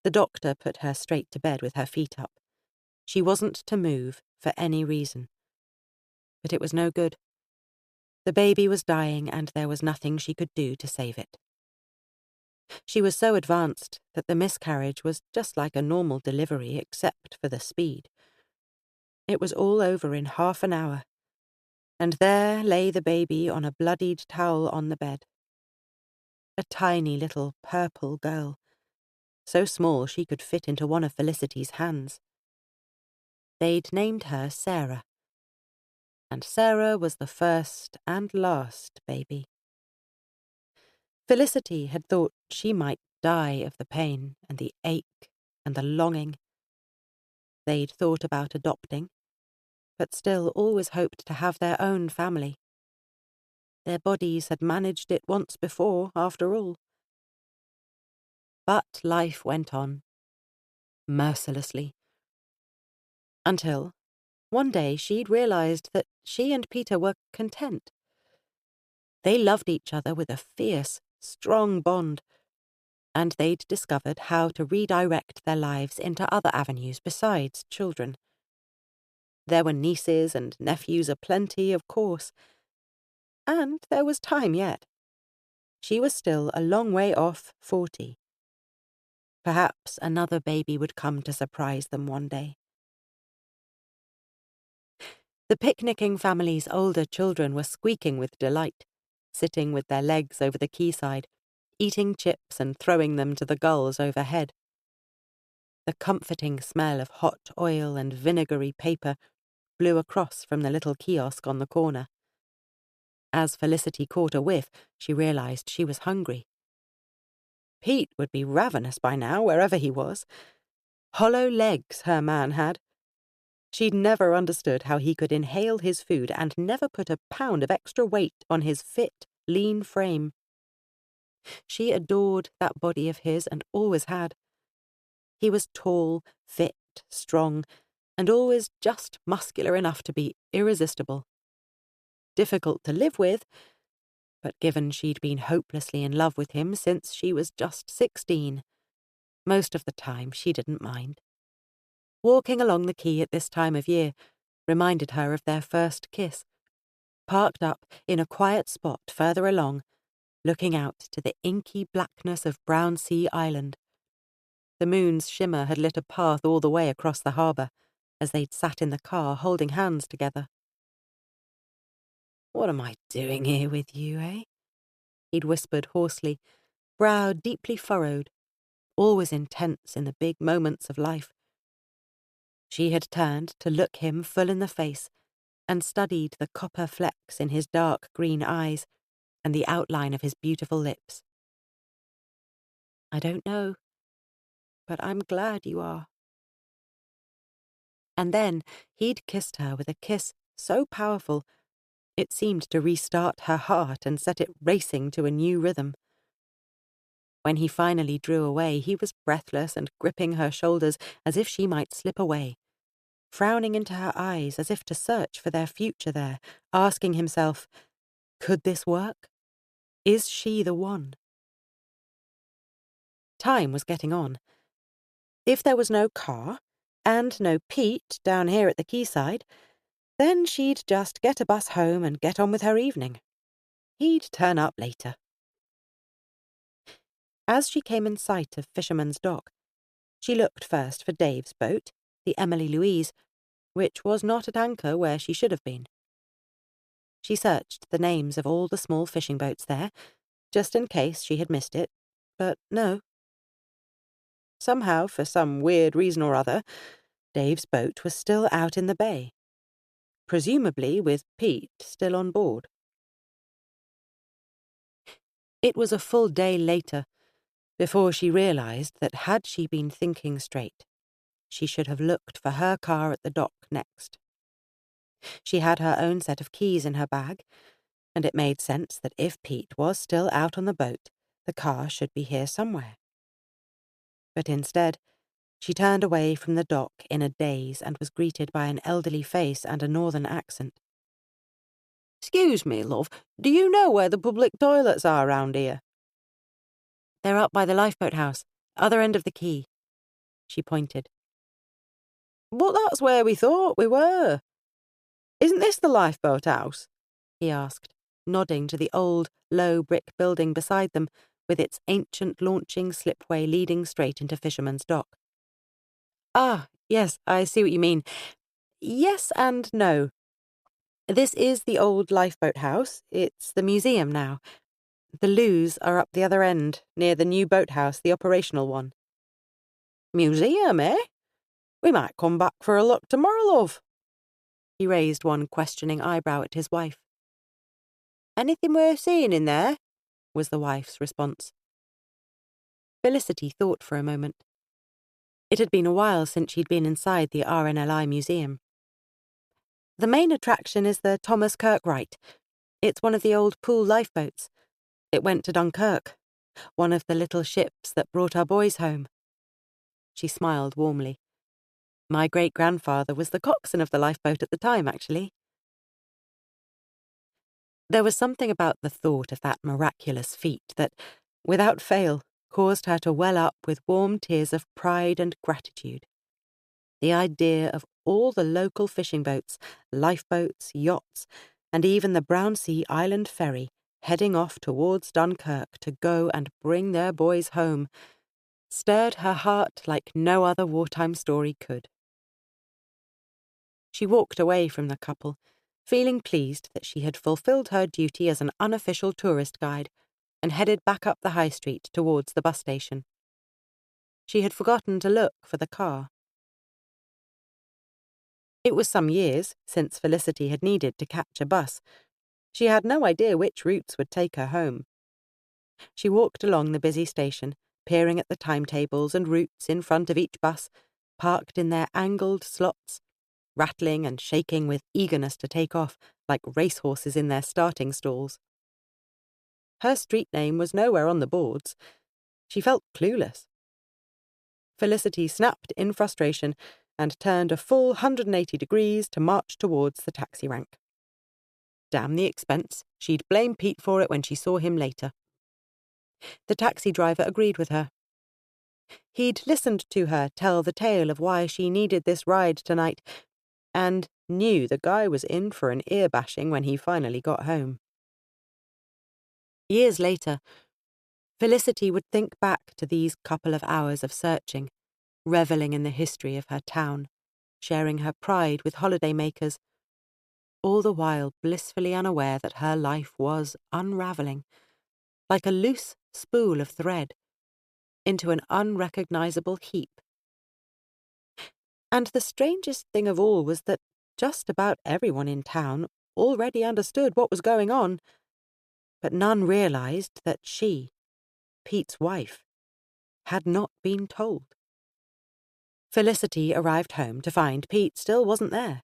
The doctor put her straight to bed with her feet up. She wasn't to move for any reason. But it was no good. The baby was dying, and there was nothing she could do to save it. She was so advanced that the miscarriage was just like a normal delivery except for the speed. It was all over in half an hour, and there lay the baby on a bloodied towel on the bed. A tiny little purple girl, so small she could fit into one of Felicity's hands. They'd named her Sarah, and Sarah was the first and last baby. Felicity had thought she might die of the pain and the ache and the longing. They'd thought about adopting, but still always hoped to have their own family. Their bodies had managed it once before, after all. But life went on, mercilessly. Until, one day, she'd realized that she and Peter were content. They loved each other with a fierce, strong bond, and they'd discovered how to redirect their lives into other avenues besides children. There were nieces and nephews aplenty, of course. And there was time yet. She was still a long way off 40. Perhaps another baby would come to surprise them one day. The picnicking family's older children were squeaking with delight, sitting with their legs over the quayside, eating chips and throwing them to the gulls overhead. The comforting smell of hot oil and vinegary paper blew across from the little kiosk on the corner. As Felicity caught a whiff, she realized she was hungry. Pete would be ravenous by now, wherever he was. Hollow legs her man had. She'd never understood how he could inhale his food and never put a pound of extra weight on his fit, lean frame. She adored that body of his and always had. He was tall, fit, strong, and always just muscular enough to be irresistible. Difficult to live with, but given she'd been hopelessly in love with him since she was just 16, most of the time she didn't mind. Walking along the quay at this time of year reminded her of their first kiss, parked up in a quiet spot further along, looking out to the inky blackness of Brownsea Island. The moon's shimmer had lit a path all the way across the harbour as they'd sat in the car holding hands together. "What am I doing here with you, eh?" he'd whispered hoarsely, brow deeply furrowed, always intense in the big moments of life. She had turned to look him full in the face and studied the copper flecks in his dark green eyes and the outline of his beautiful lips. "I don't know, but I'm glad you are." And then he'd kissed her with a kiss so powerful it seemed to restart her heart and set it racing to a new rhythm. When he finally drew away, he was breathless and gripping her shoulders as if she might slip away, frowning into her eyes as if to search for their future there, asking himself, could this work? Is she the one? Time was getting on. If there was no car, and no Pete down here at the quayside, then she'd just get a bus home and get on with her evening. He'd turn up later. As she came in sight of Fisherman's Dock, she looked first for Dave's boat, the Emily Louise, which was not at anchor where she should have been. She searched the names of all the small fishing boats there, just in case she had missed it, but no. Somehow, for some weird reason or other, Dave's boat was still out in the bay, presumably with Pete still on board. It was a full day later before she realised that had she been thinking straight, she should have looked for her car at the dock next. She had her own set of keys in her bag, and it made sense that if Pete was still out on the boat, the car should be here somewhere. But instead, she turned away from the dock in a daze and was greeted by an elderly face and a northern accent. "Excuse me, love, do you know where the public toilets are round here?" "They're up by the lifeboat house, other end of the quay." She pointed. "But that's where we thought we were. Isn't this the lifeboat house?" he asked, nodding to the old, low brick building beside them, with its ancient launching slipway leading straight into Fisherman's Dock. "Ah, yes, I see what you mean. Yes and no. This is the old lifeboat house. It's the museum now. The loos are up the other end, near the new boathouse, the operational one." "Museum, eh? We might come back for a look tomorrow, love." He raised one questioning eyebrow at his wife. "Anything worth seeing in there?" was the wife's response. Felicity thought for a moment. It had been a while since she'd been inside the RNLI museum. "The main attraction is the Thomas Kirkwright. It's one of the old Poole lifeboats. It went to Dunkirk, one of the little ships that brought our boys home." She smiled warmly. "My great-grandfather was the coxswain of the lifeboat at the time, actually." There was something about the thought of that miraculous feat that, without fail, caused her to well up with warm tears of pride and gratitude. The idea of all the local fishing boats, lifeboats, yachts, and even the Brownsea Island ferry heading off towards Dunkirk to go and bring their boys home stirred her heart like no other wartime story could. She walked away from the couple, feeling pleased that she had fulfilled her duty as an unofficial tourist guide, and headed back up the high street towards the bus station. She had forgotten to look for the car. It was some years since Felicity had needed to catch a bus. She had no idea which routes would take her home. She walked along the busy station, peering at the timetables and routes in front of each bus, parked in their angled slots, rattling and shaking with eagerness to take off, like racehorses in their starting stalls. Her street name was nowhere on the boards. She felt clueless. Felicity snapped in frustration and turned a full 180 degrees to march towards the taxi rank. Damn the expense. She'd blame Pete for it when she saw him later. The taxi driver agreed with her. He'd listened to her tell the tale of why she needed this ride tonight, and knew the guy was in for an ear-bashing when he finally got home. Years later, Felicity would think back to these couple of hours of searching, revelling in the history of her town, sharing her pride with holidaymakers, all the while blissfully unaware that her life was unravelling, like a loose spool of thread, into an unrecognisable heap. And the strangest thing of all was that just about everyone in town already understood what was going on, but none realised that she, Pete's wife, had not been told. Felicity arrived home to find Pete still wasn't there.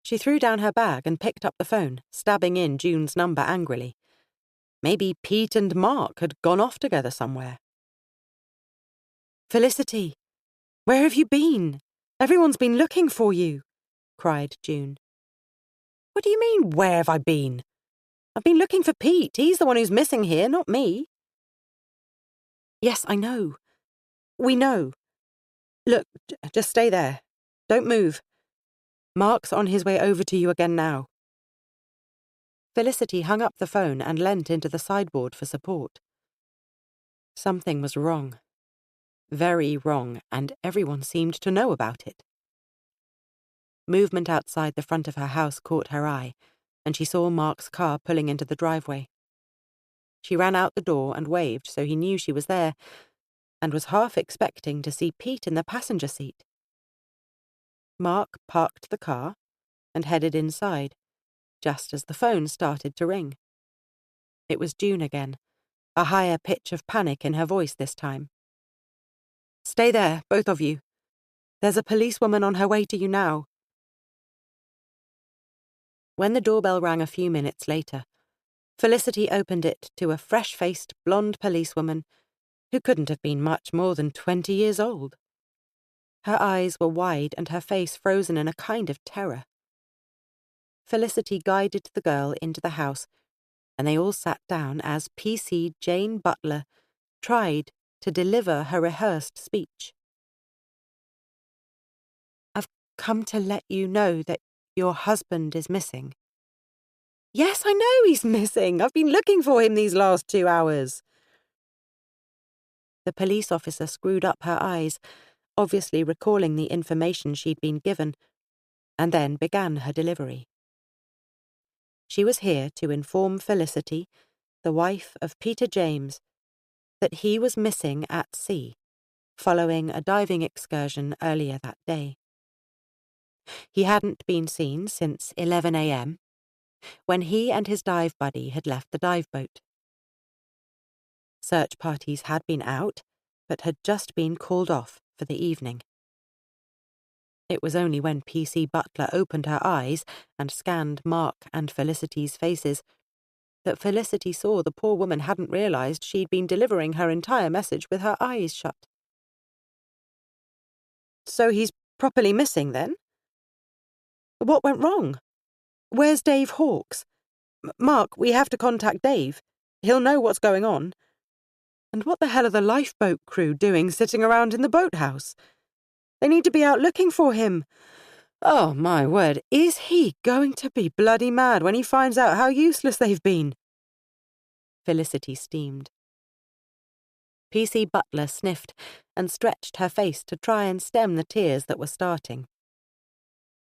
She threw down her bag and picked up the phone, stabbing in June's number angrily. Maybe Pete and Mark had gone off together somewhere. "Felicity, where have you been? Everyone's been looking for you," cried June. "What do you mean, where have I been? I've been looking for Pete. He's the one who's missing here, not me." "Yes, I know. We know. Look, just stay there. Don't move. Mark's on his way over to you again now." Felicity hung up the phone and leant into the sideboard for support. Something was wrong. Very wrong, and everyone seemed to know about it. Movement outside the front of her house caught her eye, and she saw Mark's car pulling into the driveway. She ran out the door and waved so he knew she was there, and was half expecting to see Pete in the passenger seat. Mark parked the car and headed inside, just as the phone started to ring. It was June again, a higher pitch of panic in her voice this time. "Stay there, both of you. There's a policewoman on her way to you now." When the doorbell rang a few minutes later, Felicity opened it to a fresh-faced blonde policewoman who couldn't have been much more than 20 years old. Her eyes were wide and her face frozen in a kind of terror. Felicity guided the girl into the house, and they all sat down as PC Jane Butler tried to deliver her rehearsed speech. "I've come to let you know that your husband is missing." "Yes, I know he's missing. I've been looking for him these last 2 hours." The police officer screwed up her eyes, obviously recalling the information she'd been given, and then began her delivery. She was here to inform Felicity, the wife of Peter James, that he was missing at sea, following a diving excursion earlier that day. He hadn't been seen since 11 a.m., when he and his dive buddy had left the dive boat. Search parties had been out, but had just been called off for the evening. It was only when PC Butler opened her eyes and scanned Mark and Felicity's faces that Felicity saw the poor woman hadn't realised she'd been delivering her entire message with her eyes shut. "So he's properly missing, then? What went wrong? Where's Dave Hawkes? Mark, we have to contact Dave. He'll know what's going on. And what the hell are the lifeboat crew doing sitting around in the boathouse? They need to be out looking for him. Oh, my word, is he going to be bloody mad when he finds out how useless they've been?" Felicity steamed. PC Butler sniffed and stretched her face to try and stem the tears that were starting.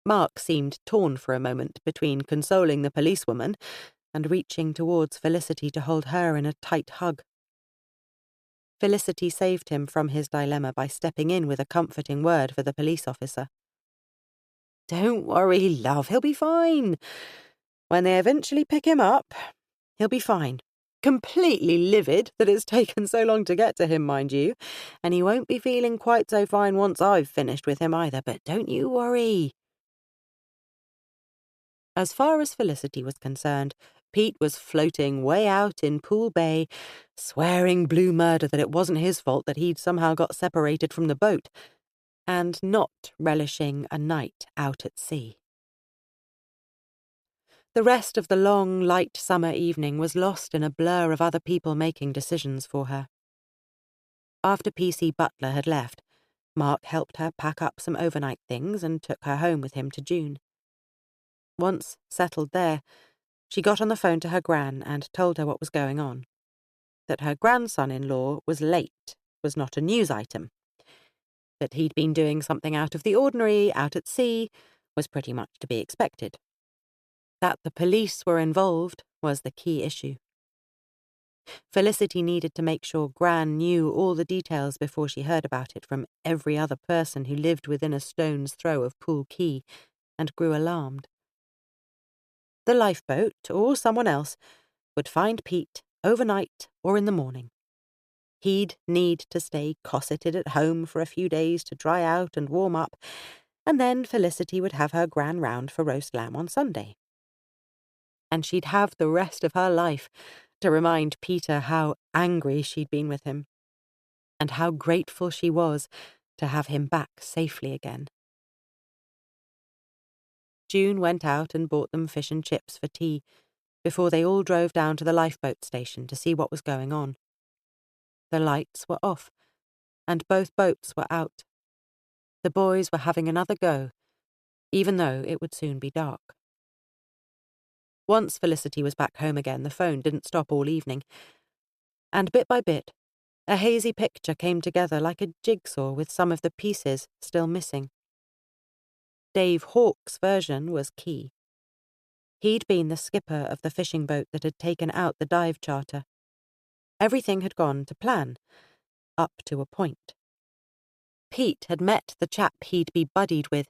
Mark seemed torn for a moment between consoling the policewoman and reaching towards Felicity to hold her in a tight hug. Felicity saved him from his dilemma by stepping in with a comforting word for the police officer. "Don't worry, love, he'll be fine. When they eventually pick him up, he'll be fine. Completely livid that it's taken so long to get to him, mind you, and he won't be feeling quite so fine once I've finished with him either, but don't you worry." As far as Felicity was concerned, Pete was floating way out in Poole Bay, swearing blue murder that it wasn't his fault that he'd somehow got separated from the boat, and not relishing a night out at sea. The rest of the long, light summer evening was lost in a blur of other people making decisions for her. After PC Butler had left, Mark helped her pack up some overnight things and took her home with him to June. Once settled there, she got on the phone to her gran and told her what was going on. That her grandson-in-law was late was not a news item. That he'd been doing something out of the ordinary out at sea was pretty much to be expected. That the police were involved was the key issue. Felicity needed to make sure Gran knew all the details before she heard about it from every other person who lived within a stone's throw of Poole Quay, and grew alarmed. The lifeboat, or someone else, would find Pete overnight or in the morning. He'd need to stay cosseted at home for a few days to dry out and warm up, and then Felicity would have her Gran round for roast lamb on Sunday. And she'd have the rest of her life to remind Peter how angry she'd been with him, and how grateful she was to have him back safely again. June went out and bought them fish and chips for tea, before they all drove down to the lifeboat station to see what was going on. The lights were off, and both boats were out. The boys were having another go, even though it would soon be dark. Once Felicity was back home again, the phone didn't stop all evening, and bit by bit, a hazy picture came together like a jigsaw with some of the pieces still missing. Dave Hawke's version was key. He'd been the skipper of the fishing boat that had taken out the dive charter. Everything had gone to plan, up to a point. Pete had met the chap he'd be buddied with,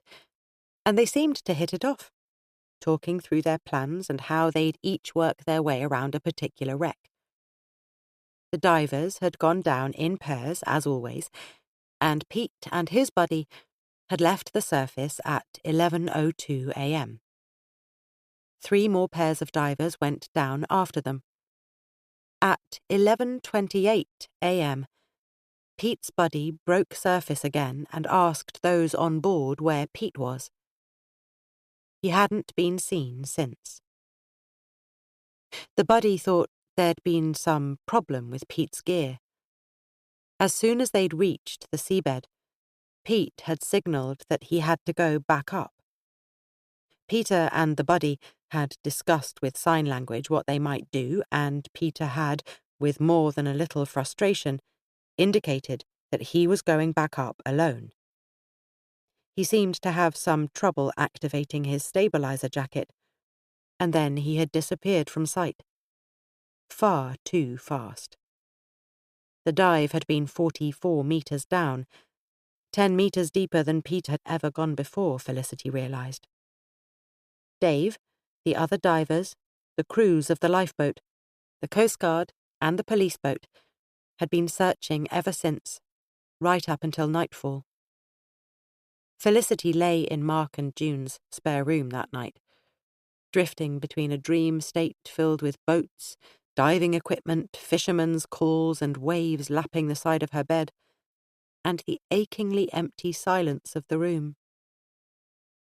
and they seemed to hit it off, talking through their plans and how they'd each work their way around a particular wreck. The divers had gone down in pairs, as always, and Pete and his buddy had left the surface at 11:02 a.m. 3 more pairs of divers went down after them. At 11:28 a.m., Pete's buddy broke surface again and asked those on board where Pete was. He hadn't been seen since. The buddy thought there'd been some problem with Pete's gear. As soon as they'd reached the seabed, Pete had signalled that he had to go back up. Peter and the buddy had discussed with sign language what they might do, and Peter had, with more than a little frustration, indicated that he was going back up alone. He seemed to have some trouble activating his stabilizer jacket, and then he had disappeared from sight. Far too fast. The dive had been 44 metres down, 10 metres deeper than Pete had ever gone before, Felicity realised. Dave, the other divers, the crews of the lifeboat, the Coast Guard, and the police boat had been searching ever since, right up until nightfall. Felicity lay in Mark and June's spare room that night, drifting between a dream state filled with boats, diving equipment, fishermen's calls, and waves lapping the side of her bed, and the achingly empty silence of the room.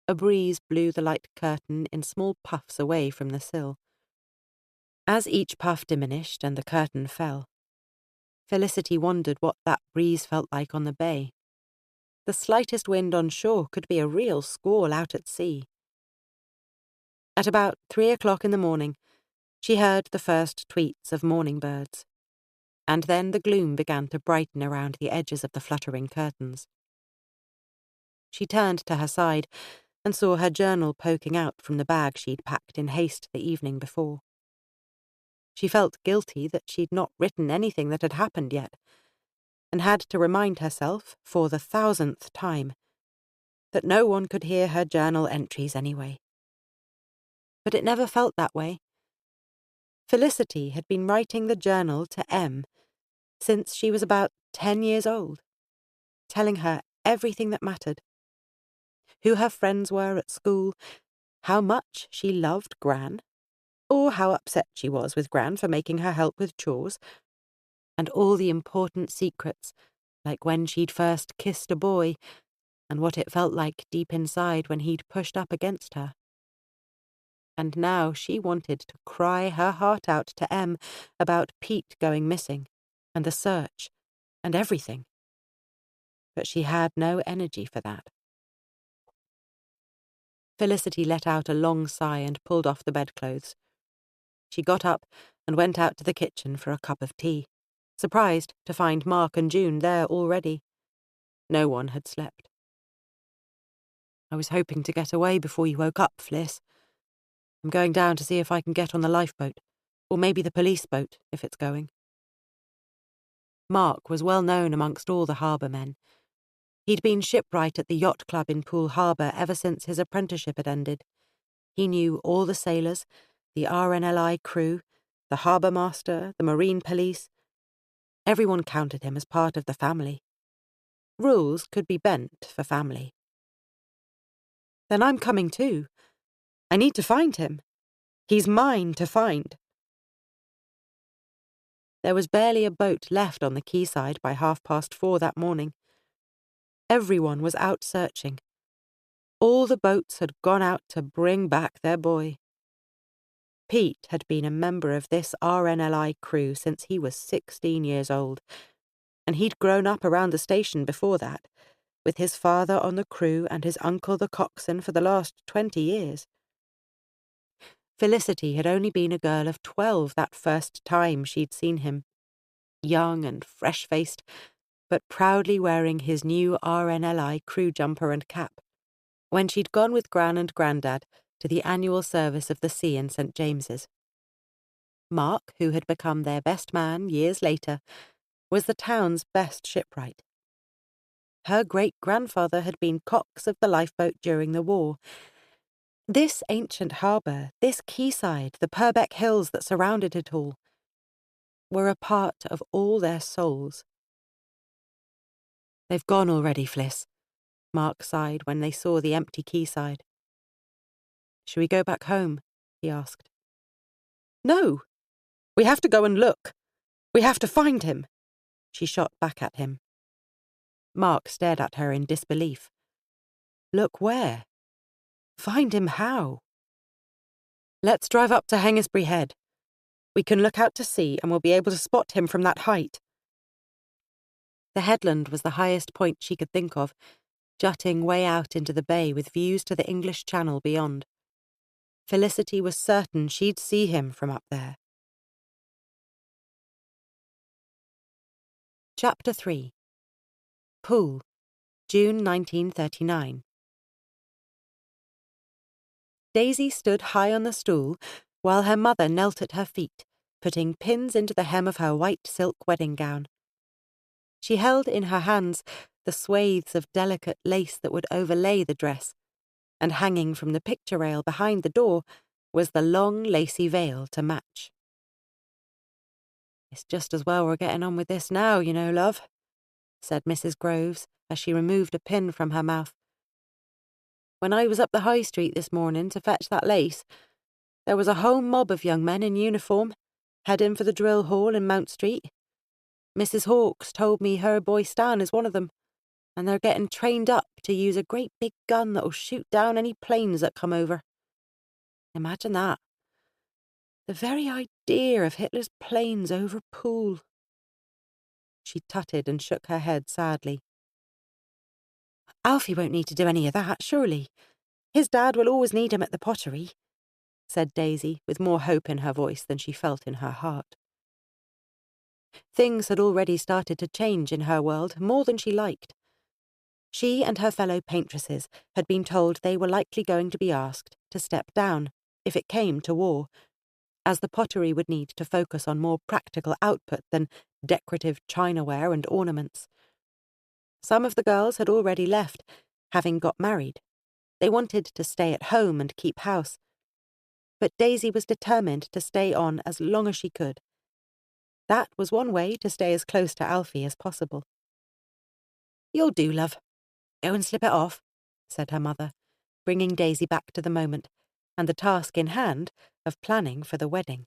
A breeze blew the light curtain in small puffs away from the sill. As each puff diminished and the curtain fell, Felicity wondered what that breeze felt like on the bay. The slightest wind on shore could be a real squall out at sea. At about 3 o'clock in the morning, she heard the first tweets of morning birds, and then the gloom began to brighten around the edges of the fluttering curtains. She turned to her side and saw her journal poking out from the bag she'd packed in haste the evening before. She felt guilty that she'd not written anything that had happened yet, and had to remind herself, for the 1000th time, that no one could hear her journal entries anyway. But it never felt that way. Felicity had been writing the journal to Em since she was about 10 years old, telling her everything that mattered. Who her friends were at school, how much she loved Gran, or how upset she was with Gran for making her help with chores, and all the important secrets, like when she'd first kissed a boy, and what it felt like deep inside when he'd pushed up against her. And now she wanted to cry her heart out to Em about Pete going missing, and the search, and everything. But she had no energy for that. Felicity let out a long sigh and pulled off the bedclothes. She got up and went out to the kitchen for a cup of tea, surprised to find Mark and June there already. No one had slept. "I was hoping to get away before you woke up, Fliss. I'm going down to see if I can get on the lifeboat, or maybe the police boat, if it's going." Mark was well known amongst all the harbour men. He'd been shipwright at the yacht club in Poole Harbour ever since his apprenticeship had ended. He knew all the sailors, the RNLI crew, the harbour master, the marine police. Everyone counted him as part of the family. Rules could be bent for family. "Then I'm coming too. I need to find him. He's mine to find." There was barely a boat left on the quayside by 4:30 that morning. Everyone was out searching. All the boats had gone out to bring back their boy. Pete had been a member of this RNLI crew since he was 16 years old, and he'd grown up around the station before that, with his father on the crew and his uncle the coxswain for the last 20 years. Felicity had only been a girl of 12 that first time she'd seen him, young and fresh-faced, but proudly wearing his new RNLI crew jumper and cap, when she'd gone with Gran and Grandad to the annual service of the sea in St. James's. Mark, who had become their best man years later, was the town's best shipwright. Her great-grandfather had been cox of the lifeboat during the war. This ancient harbour, this quayside, the Purbeck Hills that surrounded it all, were a part of all their souls. "They've gone already, Fliss," Mark sighed when they saw the empty quayside. "Shall we go back home?" he asked. "No! We have to go and look. We have to find him," she shot back at him. Mark stared at her in disbelief. "Look where? Find him how?" "Let's drive up to Hengisbury Head. We can look out to sea and we'll be able to spot him from that height." The headland was the highest point she could think of, jutting way out into the bay with views to the English Channel beyond. Felicity was certain she'd see him from up there. Chapter 3. Poole, June 1939. Daisy stood high on the stool while her mother knelt at her feet, putting pins into the hem of her white silk wedding gown. She held in her hands the swathes of delicate lace that would overlay the dress, and hanging from the picture rail behind the door was the long lacy veil to match. "It's just as well we're getting on with this now, you know, love," said Mrs. Groves as she removed a pin from her mouth. "When I was up the High Street this morning to fetch that lace, there was a whole mob of young men in uniform, heading for the drill hall in Mount Street. Mrs. Hawkes told me her boy Stan is one of them, and they're getting trained up to use a great big gun that'll shoot down any planes that come over. Imagine that. The very idea of Hitler's planes over Poole." She tutted and shook her head sadly. "Alfie won't need to do any of that, surely. His dad will always need him at the pottery," said Daisy, with more hope in her voice than she felt in her heart. Things had already started to change in her world more than she liked. She and her fellow paintresses had been told they were likely going to be asked to step down, if it came to war, as the pottery would need to focus on more practical output than decorative chinaware and ornaments. Some of the girls had already left, having got married. They wanted to stay at home and keep house. But Daisy was determined to stay on as long as she could. That was one way to stay as close to Alfie as possible. "You'll do, love. Go and slip it off," said her mother, bringing Daisy back to the moment, and the task in hand of planning for the wedding.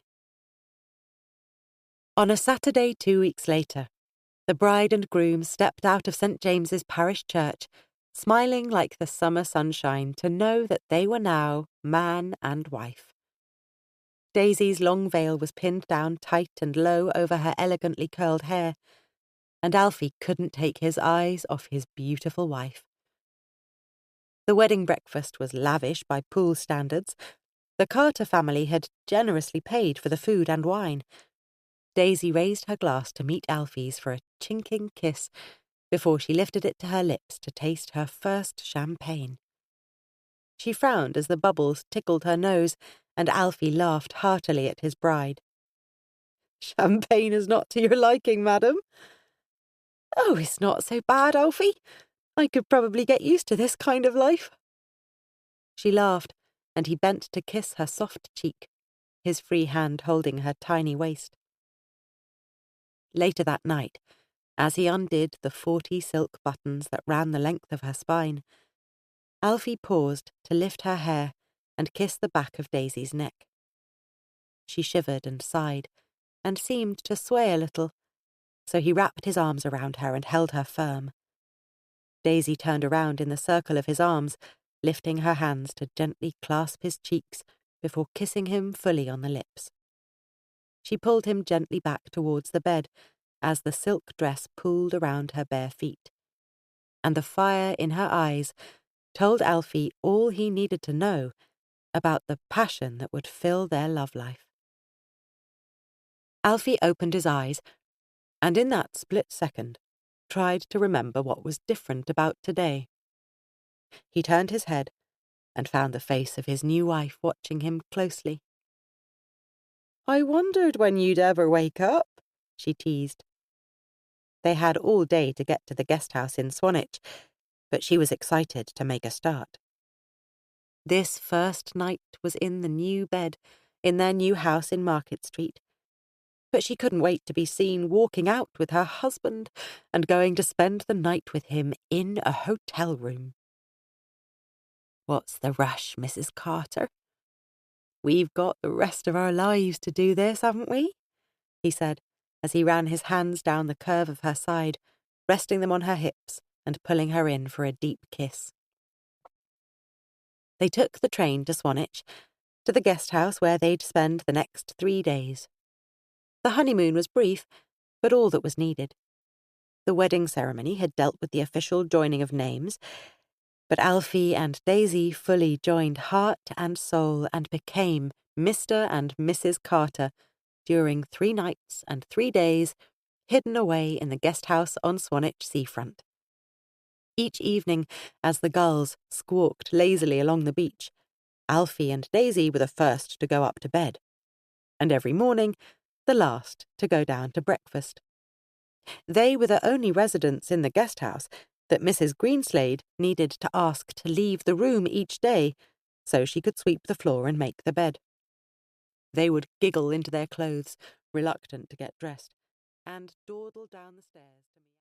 On a Saturday 2 weeks later, the bride and groom stepped out of St. James's Parish Church, smiling like the summer sunshine to know that they were now man and wife. Daisy's long veil was pinned down tight and low over her elegantly curled hair, and Alfie couldn't take his eyes off his beautiful wife. The wedding breakfast was lavish by Poole standards. The Carter family had generously paid for the food and wine. Daisy raised her glass to meet Alfie's for a chinking kiss before she lifted it to her lips to taste her first champagne. She frowned as the bubbles tickled her nose, and Alfie laughed heartily at his bride. "Champagne is not to your liking, madam." "Oh, it's not so bad, Alfie. I could probably get used to this kind of life." She laughed, and he bent to kiss her soft cheek, his free hand holding her tiny waist. Later that night, as he undid the 40 silk buttons that ran the length of her spine, Alfie paused to lift her hair and kiss the back of Daisy's neck. She shivered and sighed, and seemed to sway a little, so he wrapped his arms around her and held her firm. Daisy turned around in the circle of his arms, lifting her hands to gently clasp his cheeks before kissing him fully on the lips. She pulled him gently back towards the bed as the silk dress pooled around her bare feet, and the fire in her eyes told Alfie all he needed to know about the passion that would fill their love life. Alfie opened his eyes, and in that split second tried to remember what was different about today. He turned his head and found the face of his new wife watching him closely. "I wondered when you'd ever wake up," she teased. They had all day to get to the guest house in Swanage, but she was excited to make a start. This first night was in the new bed, in their new house in Market Street, but she couldn't wait to be seen walking out with her husband and going to spend the night with him in a hotel room. "What's the rush, Mrs. Carter? We've got the rest of our lives to do this, haven't we?" he said, as he ran his hands down the curve of her side, resting them on her hips and pulling her in for a deep kiss. They took the train to Swanage, to the guest house where they'd spend the next 3 days. The honeymoon was brief, but all that was needed. The wedding ceremony had dealt with the official joining of names, but Alfie and Daisy fully joined heart and soul and became Mr. and Mrs. Carter during 3 nights and 3 days, hidden away in the guest house on Swanage seafront. Each evening, as the gulls squawked lazily along the beach, Alfie and Daisy were the first to go up to bed, and every morning the last to go down to breakfast. They were the only residents in the guest house that Mrs. Greenslade needed to ask to leave the room each day so she could sweep the floor and make the bed. They would giggle into their clothes, reluctant to get dressed, and dawdle down the stairs to me.